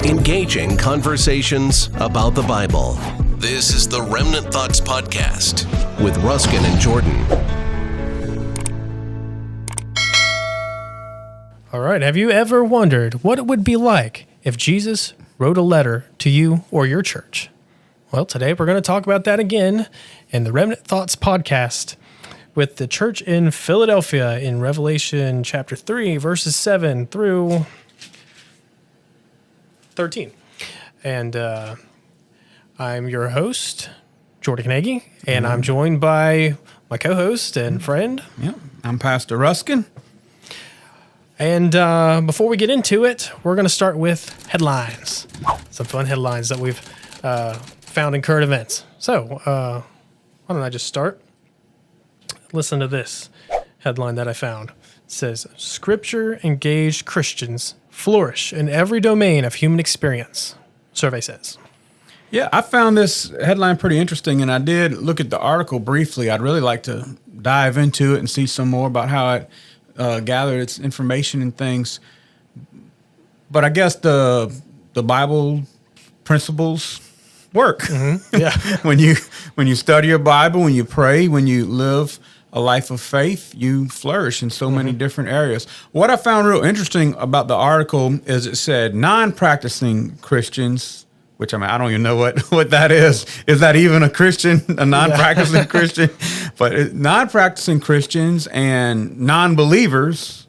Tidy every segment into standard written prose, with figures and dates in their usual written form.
Engaging conversations about the Bible. This is the Remnant Thoughts Podcast with Ruskin and Jordan. All right, have you ever wondered what it would be like if Jesus wrote a letter to you or your church? Well, today we're going to talk about that again in the Remnant Thoughts Podcast with the church in Philadelphia in Revelation chapter 3, verses 7 through 13. And I'm your host, Jordan Knaggy, and I'm joined by my co-host and friend. Yeah, I'm Pastor Ruskin. And before we get into it, we're going to start with headlines. Some fun headlines that we've found in current events. So why don't I just start? Listen to this headline that I found. It says, Scripture-engaged Christians flourish in every domain of human experience, survey says. Yeah, I found this headline pretty interesting, and I did look at the article briefly. I'd really like to dive into it and see some more about how it gathered its information and things. But I guess the Bible principles work. Mm-hmm. Yeah. when you study your Bible, when you pray, when you live a life of faith, you flourish in so many different areas. What I found real interesting about the article is it said non-practicing Christians, which I don't even know what that is. Is that even a Christian, a non-practicing Christian? But non-practicing Christians and non-believers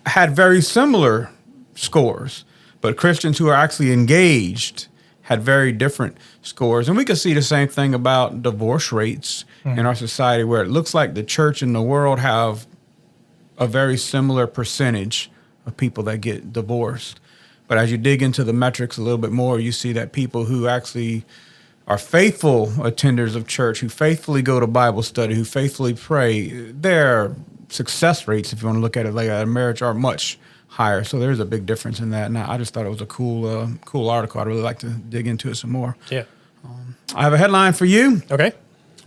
had very similar scores, but Christians who are actually engaged had very different scores. And we could see the same thing about divorce rates in our society, where it looks like the church and the world have a very similar percentage of people that get divorced. But as you dig into the metrics a little bit more, you see that people who actually are faithful attenders of church, who faithfully go to Bible study, who faithfully pray, their success rates, if you want to look at it like a marriage, are much higher. So there's a big difference in that. And I just thought it was a cool article. I'd really like to dig into it some more. Yeah. I have a headline for you. Okay.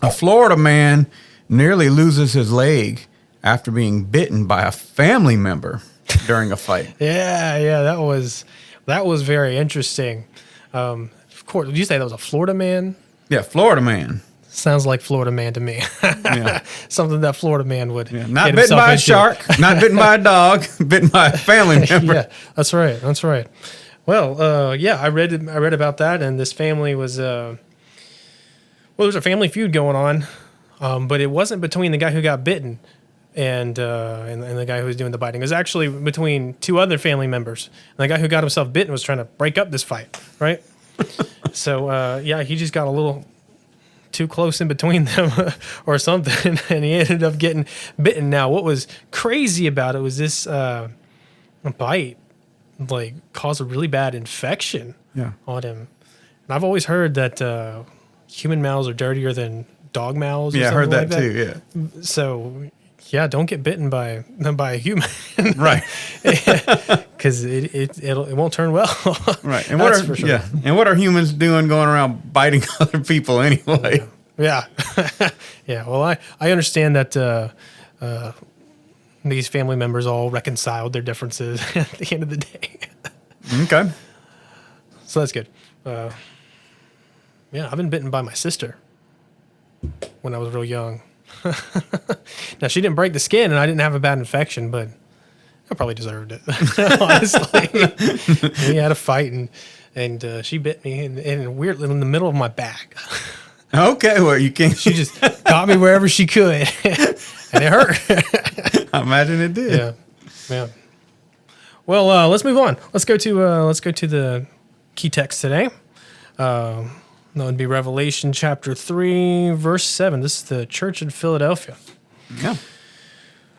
A Florida man nearly loses his leg after being bitten by a family member during a fight. Yeah, that was very interesting. Of course, did you say that was a Florida man? Yeah, Florida man. Sounds like Florida man to me. Yeah. Something that Florida man would. Yeah. Not bitten by a shark, not bitten by a dog, bitten by a family member. Yeah, that's right. Well, I read about that, and this family was there's a family feud going on, but it wasn't between the guy who got bitten and the guy who was doing the biting. It was actually between two other family members. And the guy who got himself bitten was trying to break up this fight, right? So, he just got a little too close in between them or something, and he ended up getting bitten. Now, what was crazy about it was this bite, caused a really bad infection on him. And I've always heard that human mouths are dirtier than dog mouths. Yeah, I heard that too, yeah. So... yeah, don't get bitten by a human, right? Because it won't turn well, right? And and what are humans doing going around biting other people anyway? Yeah. Well, I understand that these family members all reconciled their differences at the end of the day. Okay, so that's good. I've been bitten by my sister when I was real young. Now, she didn't break the skin, and I didn't have a bad infection, but I probably deserved it, honestly. We had a fight, and she bit me, and weirdly in the middle of my back. Okay, well, you can't. She just got me wherever she could, and it hurt. I imagine it did. Yeah. Well, let's move on. Let's go to the key text today. That would be Revelation chapter 3, verse 7. This is the church in Philadelphia. Yeah.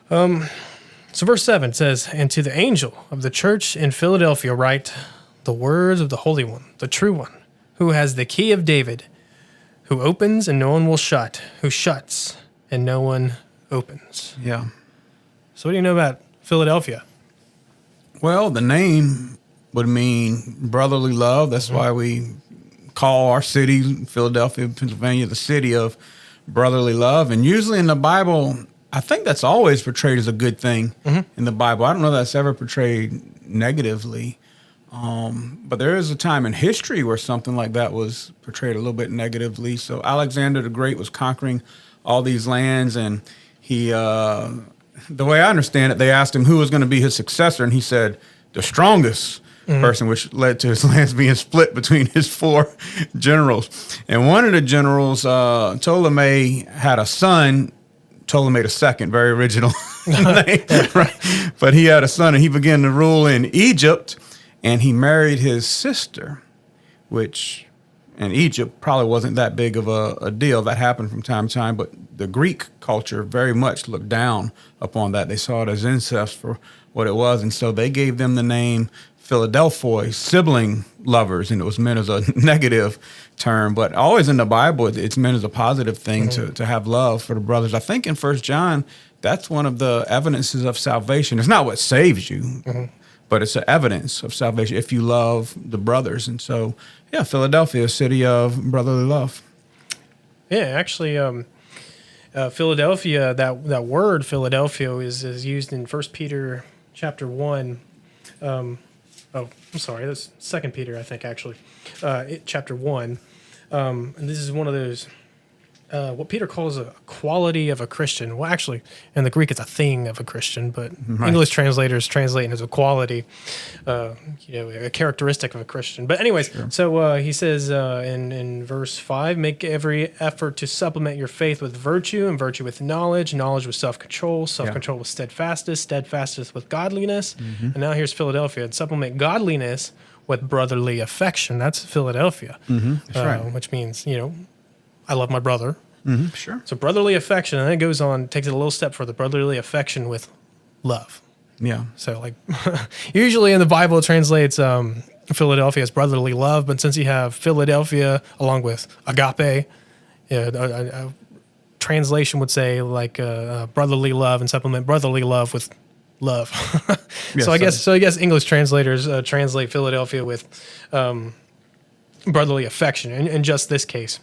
So verse 7 says, And to the angel of the church in Philadelphia write the words of the Holy One, the true one, who has the key of David, who opens and no one will shut, who shuts and no one opens. Yeah. So what do you know about Philadelphia? Well, the name would mean brotherly love. That's why we call our city, Philadelphia, Pennsylvania, the city of brotherly love. And usually in the Bible, I think that's always portrayed as a good thing in the Bible. I don't know that's ever portrayed negatively. But there is a time in history where something like that was portrayed a little bit negatively. So Alexander the Great was conquering all these lands, and he, the way I understand it, they asked him who was going to be his successor, and he said the strongest person, which led to his lands being split between his 4 generals. And one of the generals, Ptolemy, had a son, Ptolemy II, very original name, right? But he had a son, and he began to rule in Egypt. And he married his sister, which in Egypt probably wasn't that big of a deal. That happened from time to time, but the Greek culture very much looked down upon that. They saw it as incest for what it was, and so they gave them the name Philadelphoi, sibling lovers, and it was meant as a negative term. But always in the Bible, it's meant as a positive thing to have love for the brothers. I think in 1 John, that's one of the evidences of salvation. It's not what saves you. But it's an evidence of salvation if you love the brothers. And so, yeah, Philadelphia, a city of brotherly love. Yeah, actually, Philadelphia, that word Philadelphia is used in 1 Peter chapter 1. I'm sorry, that's 2 Peter, I think, actually, chapter 1. And this is one of those, what Peter calls a quality of a Christian. Well, actually, in the Greek, it's a thing of a Christian, but English translators translate it as a quality, a characteristic of a Christian. But anyways, so he says in verse 5, make every effort to supplement your faith with virtue, and virtue with knowledge, knowledge with self-control, self-control with steadfastness, steadfastness with godliness. And now here's Philadelphia. And supplement godliness with brotherly affection. That's Philadelphia, That's right. which means, I love my brother. Sure. So brotherly affection, and then it goes on, takes it a little step further. Brotherly affection with love. Yeah. So like, usually in the Bible it translates Philadelphia as brotherly love, but since you have Philadelphia along with agape, a translation would say like brotherly love and supplement brotherly love with love. Yes, So I guess English translators translate Philadelphia with brotherly affection in just this case.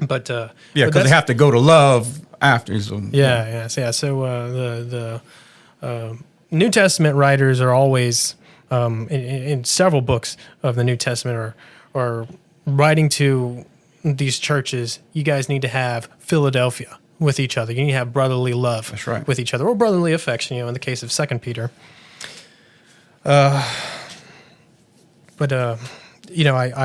But Yeah, but because they have to go to love after. So, So the New Testament writers are always in several books of the New Testament are writing to these churches. You guys need to have Philadelphia with each other. You need to have brotherly love with each other, or brotherly affection. In the case of 2 Peter. I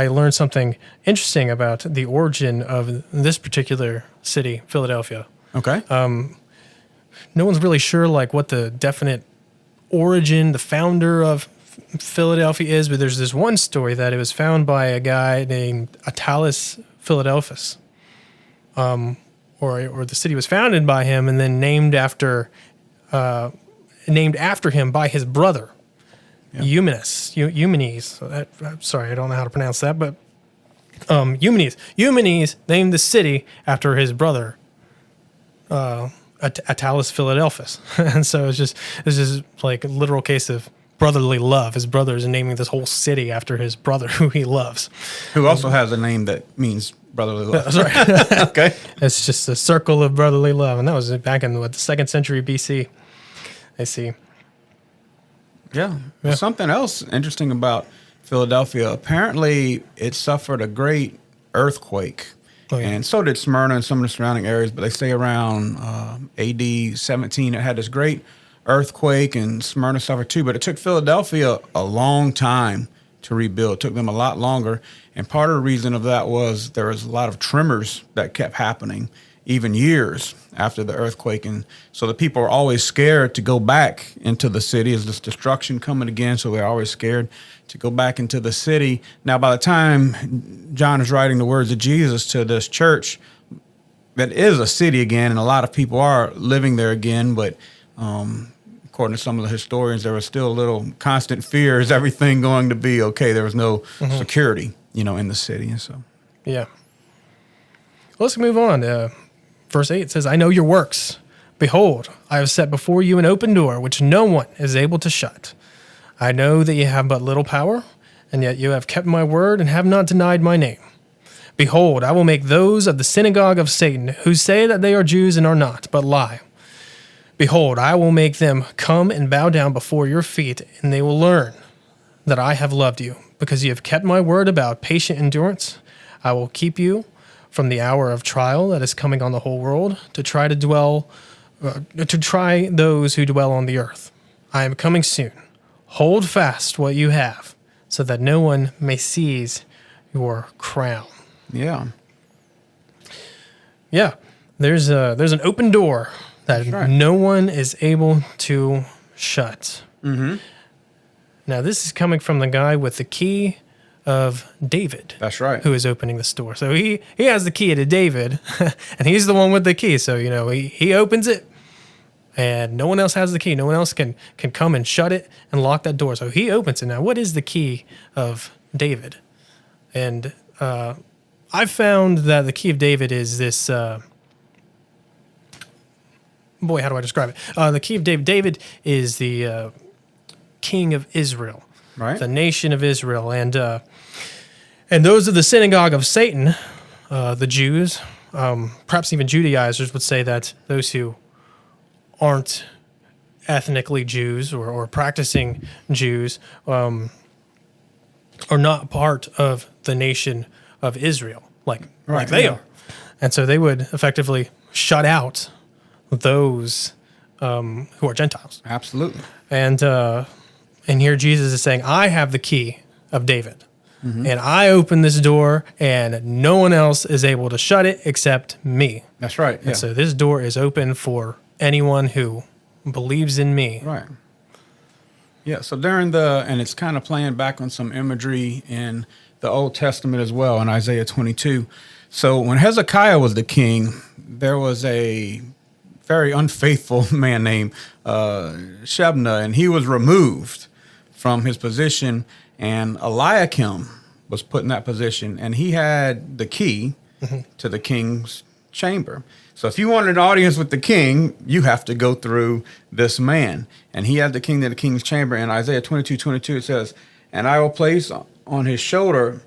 learned something interesting about the origin of this particular city, Philadelphia. Okay. No one's really sure what the definite origin, the founder of Philadelphia is, but there's this one story that it was found by a guy named Attalus Philadelphus, or the city was founded by him and then named after him by his brother. Eumenes. Sorry, I don't know how to pronounce that, but Eumenes. Eumenes named the city after his brother, Attalus Philadelphus, and so it's just like a literal case of brotherly love. His brother is naming this whole city after his brother, who he loves, who also has a name that means brotherly love. That's right. Okay, it's just a circle of brotherly love, and that was back in the 2nd century BC. I see. Yeah. Something else interesting about Philadelphia, apparently it suffered a great earthquake. Oh, yeah. And so did Smyrna and some of the surrounding areas, but they say around AD 17 it had this great earthquake, and Smyrna suffered too. But it took Philadelphia a long time to rebuild. It took them a lot longer. And part of the reason of that was there was a lot of tremors that kept happening, even years after the earthquake. And so the people are always scared to go back into the city. Is this destruction coming again? So they're always scared to go back into the city. Now, by the time John is writing the words of Jesus to this church, that is a city again, and a lot of people are living there again. But according to some of the historians, there was still a little constant fear. Is everything going to be okay? There was no security, in the city. And so, yeah. Well, let's move on. Verse 8 says, I know your works. Behold, I have set before you an open door, which no one is able to shut. I know that you have but little power, and yet you have kept my word and have not denied my name. Behold, I will make those of the synagogue of Satan, who say that they are Jews and are not, but lie. Behold, I will make them come and bow down before your feet, and they will learn that I have loved you, because you have kept my word about patient endurance. I will keep you from the hour of trial that is coming on the whole world to try those who dwell on the earth. I am coming soon. Hold fast what you have, so that no one may seize your crown. Yeah. Yeah, there's an open door that right. no one is able to shut. Mm-hmm. Now, this is coming from the guy with the key of David. That's right. Who is opening the door. So he has the key to David, and he's the one with the key. So, he opens it, and no one else has the key. No one else can come and shut it and lock that door. So he opens it. Now, what is the key of David? And I found that the key of David is this... boy, how do I describe it? The key of David. David is the king of Israel, right? The nation of Israel, and those of the synagogue of Satan, the Jews, perhaps even Judaizers would say that those who aren't ethnically Jews or practicing Jews are not part of the nation of Israel, like they are, and so they would effectively shut out those who are Gentiles. Absolutely. And here Jesus is saying, I have the key of David, and I open this door, and no one else is able to shut it except me. That's right. And so this door is open for anyone who believes in me. Right. Yeah, so and it's kind of playing back on some imagery in the Old Testament as well, in Isaiah 22. So when Hezekiah was the king, there was a very unfaithful man named Shebna, and he was removed from his position, and Eliakim was put in that position, and he had the key to the king's chamber. So if you wanted an audience with the king, you have to go through this man. And he had the king to the king's chamber. In Isaiah 22:22, it says, and I will place on his shoulder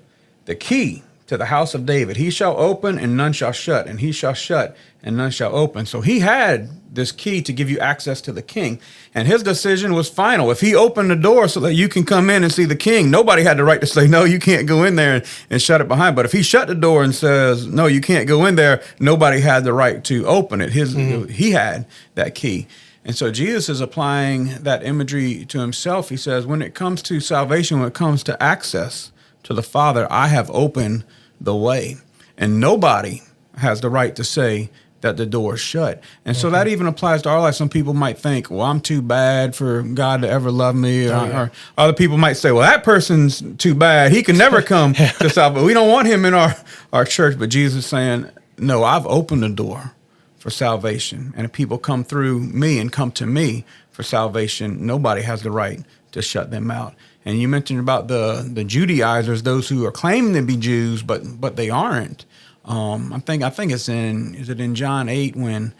the key to the house of David. He shall open and none shall shut, and he shall shut and none shall open. So he had this key to give you access to the king. And his decision was final. If he opened the door so that you can come in and see the king, nobody had the right to say, no, you can't go in there and shut it behind. But if he shut the door and says, no, you can't go in there, nobody had the right to open it. He had that key. And so Jesus is applying that imagery to himself. He says, when it comes to salvation, when it comes to access to the Father, I have opened the way. And nobody has the right to say that the door is shut. And so that even applies to our life. Some people might think, well, I'm too bad for God to ever love me. Or other people might say, well, that person's too bad. He can never come to salvation. We don't want him in our church. But Jesus is saying, no, I've opened the door for salvation. And if people come through me and come to me for salvation, nobody has the right to shut them out. And you mentioned about the Judaizers, those who are claiming to be Jews, but they aren't. I think it's in John 8 when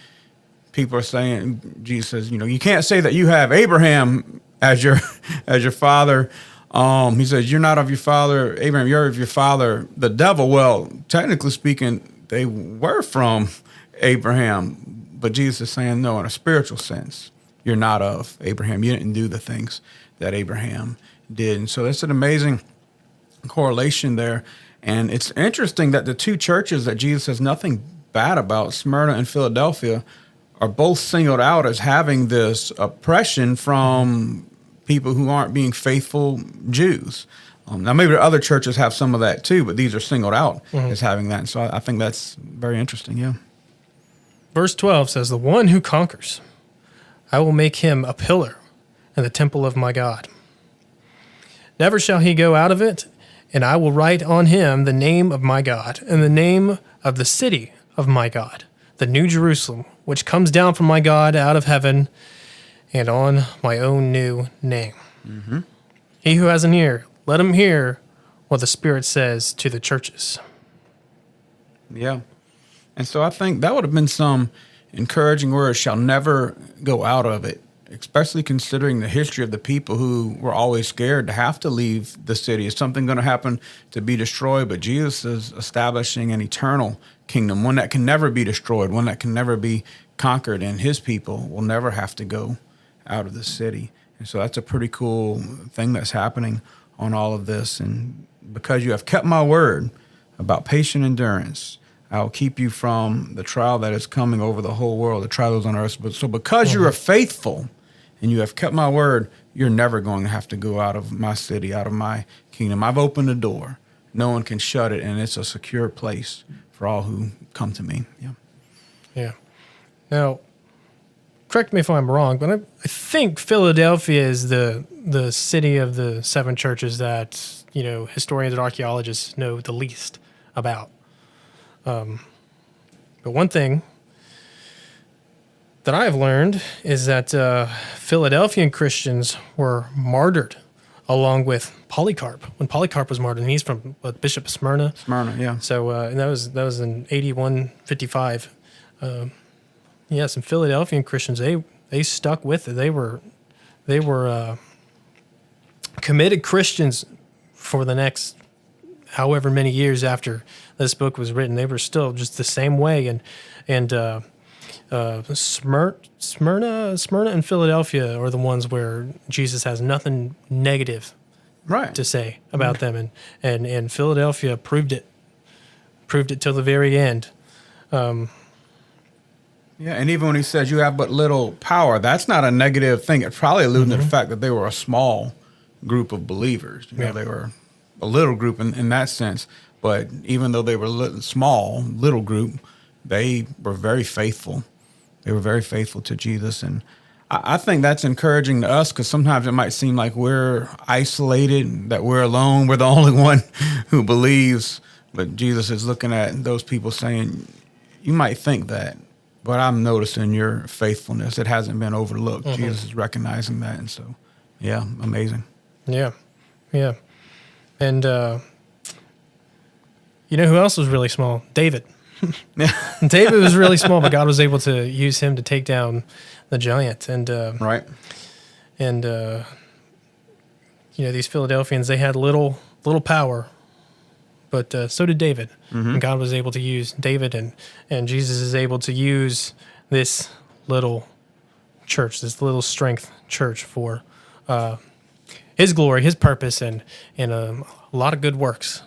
people are saying, Jesus says, you can't say that you have Abraham as your father. He says, you're not of your father Abraham, you're of your father the devil. Well, technically speaking, they were from Abraham, but Jesus is saying, no, in a spiritual sense, you're not of Abraham. You didn't do the things that Abraham did. And so that's an amazing correlation there. And it's interesting that the two churches that Jesus says nothing bad about, Smyrna and Philadelphia, are both singled out as having this oppression from people who aren't being faithful Jews. Now, maybe the other churches have some of that too, but these are singled out as having that. And so I think that's very interesting, yeah. Verse 12 says, the one who conquers, I will make him a pillar in the temple of my God. Never shall he go out of it, and I will write on him the name of my God and the name of the city of my God, the New Jerusalem, which comes down from my God out of heaven, and on my own new name. Mm-hmm. He who has an ear, let him hear what the Spirit says to the churches. Yeah. And so I think that would have been some encouraging words, shall never go out of it, especially considering the history of the people who were always scared to have to leave the city. Is something going to happen to be destroyed? But Jesus is establishing an eternal kingdom, one that can never be destroyed, one that can never be conquered, and his people will never have to go out of the city. And so that's a pretty cool thing that's happening on all of this. And because you have kept my word about patient endurance, I will keep you from the trial that is coming over the whole world, the trials on earth. But so because you are faithful and you have kept my word, you're never going to have to go out of my city, out of my kingdom. I've opened the door. No one can shut it, and it's a secure place for all who come to me. Yeah. Yeah. Now, correct me if I'm wrong, but I think Philadelphia is the city of the seven churches that, historians and archaeologists know the least about. But one thing that I've learned is that Philadelphian Christians were martyred along with Polycarp. When Polycarp was martyred, and he's from Bishop of Smyrna. Smyrna, yeah. So and that was in 8155. Some Philadelphian Christians, they stuck with it. They were committed Christians for the next however many years after this book was written. They were still just the same way, and Smyrna and Philadelphia are the ones where Jesus has nothing negative to say about them, and Philadelphia proved it till the very end. And even when he says you have but little power, that's not a negative thing. It's probably alluding to the fact that they were a small group of believers. They were a little group in that sense. But even though they were little group, they were very faithful. They were very faithful to Jesus. And I think that's encouraging to us, because sometimes it might seem like we're isolated, that we're alone, we're the only one who believes. But Jesus is looking at those people saying, you might think that, but I'm noticing your faithfulness. It hasn't been overlooked. Jesus is recognizing that. And so, yeah, amazing. Yeah. And you know who else was really small? David. David was really small, but God was able to use him to take down the giant. And And these Philadelphians, they had little power, but so did David. And God was able to use David, and Jesus is able to use this little church, this little strength church for His glory, His purpose, and a lot of good works.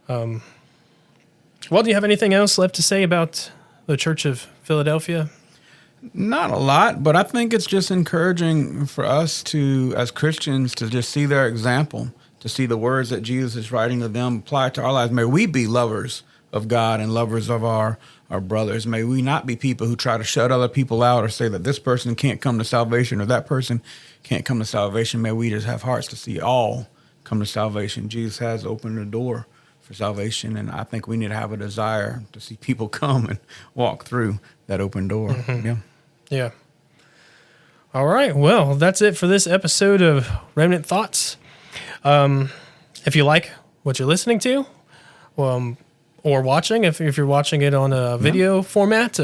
Well, do you have anything else left to say about the Church of Philadelphia? Not a lot, but I think it's just encouraging for us to, as Christians, to just see their example, to see the words that Jesus is writing to them apply to our lives. May we be lovers of God and lovers of our brothers. May we not be people who try to shut other people out or say that this person can't come to salvation or that person can't come to salvation. May we just have hearts to see all come to salvation. Jesus has opened the door for salvation, and I think we need to have a desire to see people come and walk through that open door. Yeah. All right. Well, that's it for this episode of Remnant Thoughts. If you like what you're listening to, or watching, if you're watching it on a video format,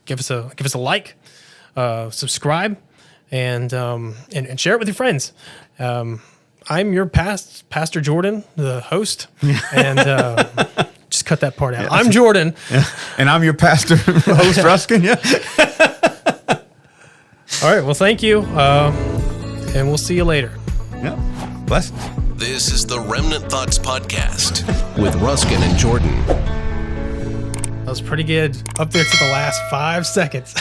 give us a like, subscribe, and share it with your friends. I'm your Pastor Jordan, the host, and just cut that part out. I'm Jordan, and I'm your pastor, host Ruskin. All right. Well, thank you, and we'll see you later. Blessings. This is the Remnant Thoughts Podcast with Ruskin and Jordan. That was pretty good. Up there to the last 5 seconds.